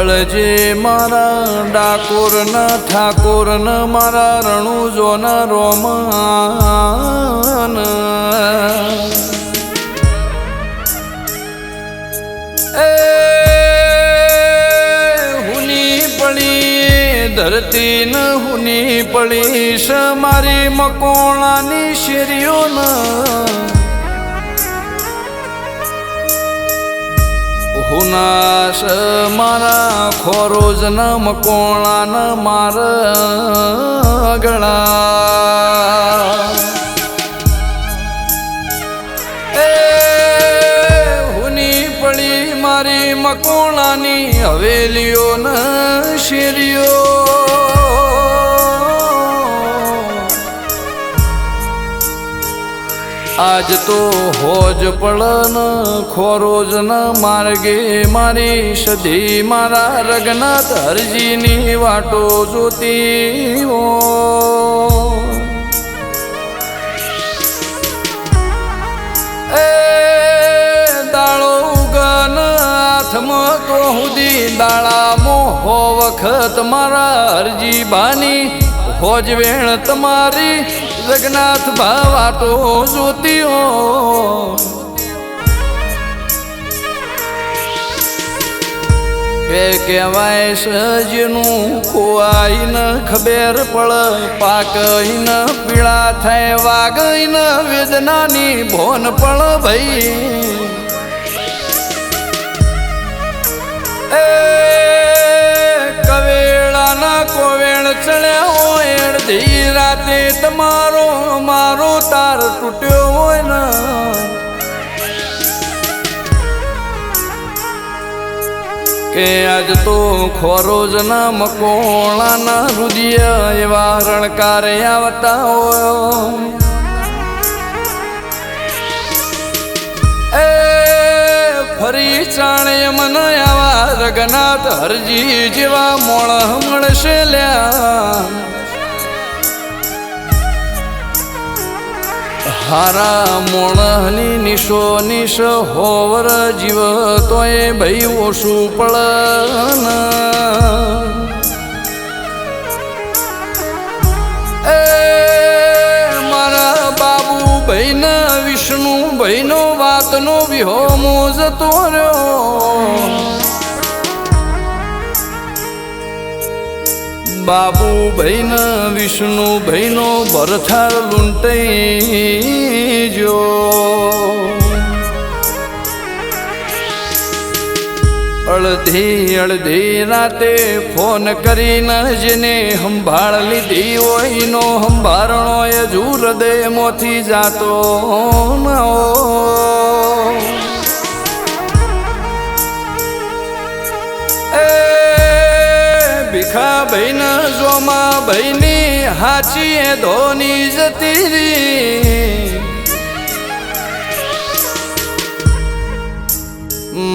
બળજે મારા ડાકોર ન ઠાકોર ન મારા રણુજો ન રોમન હુની પડી ધરતી ન હુની પડીશ મારી મકોણાની શેરીઓ ન હુનાશ મારા ખોરોજ ન મકોણા ન મારા ગળા હુની પડી મારી મકોણાની હવેલીઓ ન શેરીઓ આજ તો હોજ પડન ખોરોજ ન માર્ગે મારી સધી મારા રઘનાથ હરજીની વાટો જોતી હો એ દાળો ઉગન હાથમાં તો હુદી દાળામાં હો વખત મારા હરજી બાની હોજ વેણ તમારી રઘનાથ ભાવાટો જોતી હો કે કહેવાય સજનું ખોવાઈ ન ખબર પડ પાકઈ ન પીળા થાય વાગઈ ન વેદનાની ભોન પડ ભાઈ એ કવેળાના કોવેણ ચડ્યા હોય અડધી રાતે તમારો મારો તાર તૂટ્યો હોય ને કે આજ તો ખોરોજ ના મકોણા ના રુદિય એવા રણકારે આવતા હોય એ ફરી ચાણે મને આવા રઘનાથ હરજી જેવા મોણ મળશે લ્યા હારા મોણની નિશો નિશ હોવર જીવ તોય ભાઈ ઓછું પડ એ મારા બાબુ ભાઈ ન વિષ્ણુ ભાઈ નો વાતનો વિહોમો જતો રહ્યો બાબુ ભાઈ ન વિષ્ણુ ભાઈ નો ભરથાર લૂંટાઈ જો અડધી અડધી રાતે ફોન કરીને જેને સંભાળ લીધી હોય નો સંભારણો એ જ હૃદયમાંથી જાતો ન ભીખા ભાઈ ન જોમા ભાઈની હાચી એ ધોની જતી રી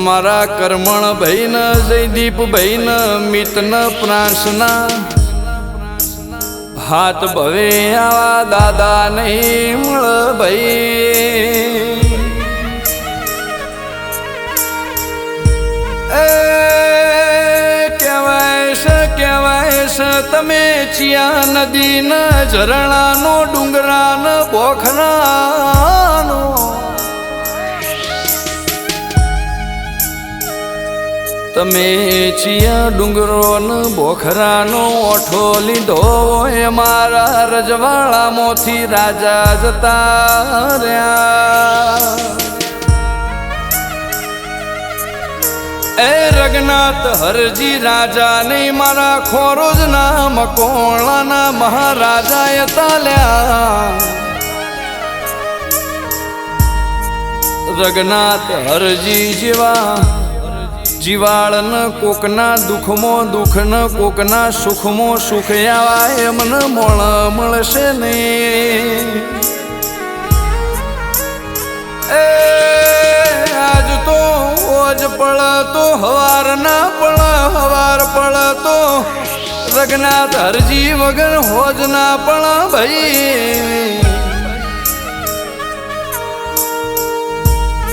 મારા કરમણ ભાઈ ન જયદીપ ભાઈ ન મિત ન પ્રાસના હાથ ભવે આવા દાદા નહીં મળ ભાઈ કહેવાય તમે ચિયા નદી ન ઝરણાનો ડુંગરા ન બોખરાનો તમે ચિયા ડુંગરો ન બોખરાનો ઓઠો લીધો એ મારા રજવાડામાંથી રાજા જતા રહ્યા એ રઘનાથ હરજી રાજા ને મારા ખોરોજ ના મકોણા ના મહારાજા એ તાલ્યા રઘનાથ હરજી જેવા જીવાળ ન કોકના દુઃખમાં દુઃખ ન કોકના સુખમાં સુખ આવા એમને મોણ મળશે નહીં એ આજ તો ઓજ પડતો હવાર ના પડ હવાર પડતો રઘનાથ હરજી વગર હોજ ના પડ ભાઈ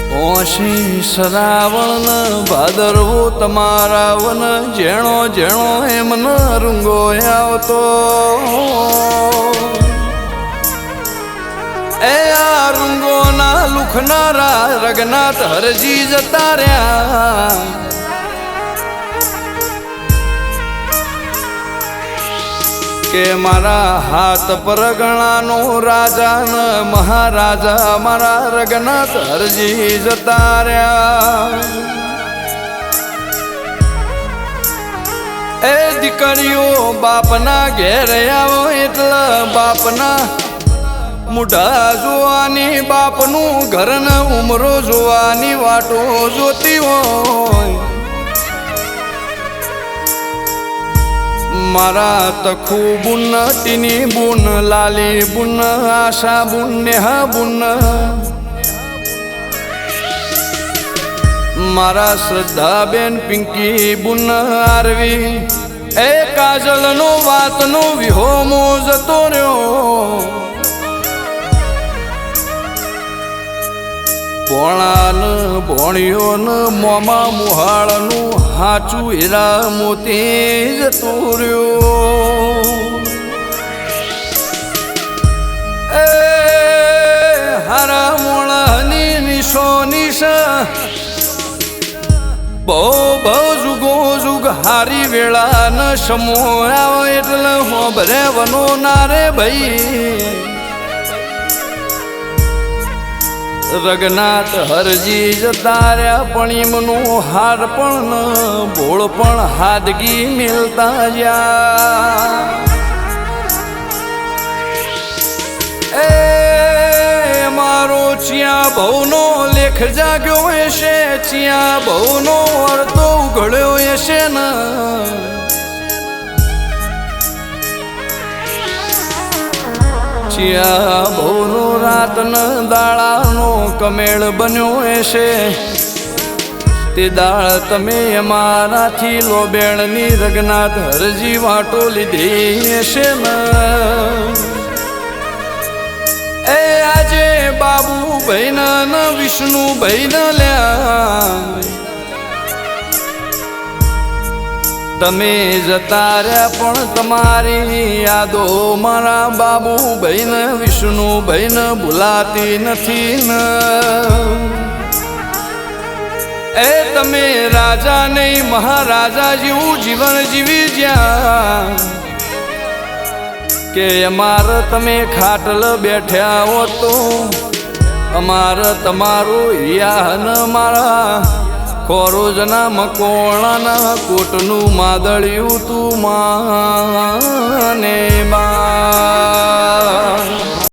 ઓશી સરાવણ ભાદરવો તમારા વન જેણો જેણો એમન રૂંગો આવતો એ આ રૂંગોના લુખનારા રઘનાથ હરજી જતા રહ્યા કે મારા હાથ પર ગણાનો રાજા ન મહારાજા મારા રઘનાથ હરજી જતા રહ્યા એ દીકરીઓ બાપના ઘેર આવો એટલે બાપના મુઢા જોવાની બાપનું ઘર ન ઉમરો જોવાની વાટો જોતી હોય મારા તખુ બુન ટીની બુન લાલી બુન આશા બુન નેહા બુન મારા શ્રદ્ધાબેન પિંકી બુન આરવી એ કાજલનો વાતનો વિહોમો જતો રહ્યો ભોણાન ભોણિયોન મોમા મુહાળનું હાચું હીરા મોતી જતું રહ્યું એ હારા મોણાની નિશો નિશા બહુ બહુ જુગો જુગ હારી વેળા ન સમો આવે એટલે હોભરે વનો ના રે ભાઈ રઘનાથ હરજી જતા રહ્યા પણ એમનું હાર પણ ભોળ પણ હાદગી મિલતા જા એ મારો ચિયા બહુનો લેખ જાગ્યો હશે ચિયા બહુનો અર્થો ઉઘડ્યો હશે ને ચિયા બહુનો રાતન દાળાનો કમેળ બન્યો હશે તે દાળ તમે અમારાથી લોબેણની રઘનાથ હરજી વાટો લીધી હશે ને એ આજે બાબુ ભાઈ ન વિષ્ણુ ભાઈ ન લ્યા તમે જતા રહ્યા પણ તમારી યાદો મારા બાબુ ભાઈ ને વિષ્ણુ ભાઈ ને ભૂલાતી નથી ને એ તમે રાજા નહીં મહારાજા જેવું જીવન જીવી જ્યાં કે અમારે તમે ખાટલ બેઠ્યા હો તો અમારે તમારું યાન મારા કોરોજના મકોણાના કોટનું માદળિયું તું માને બા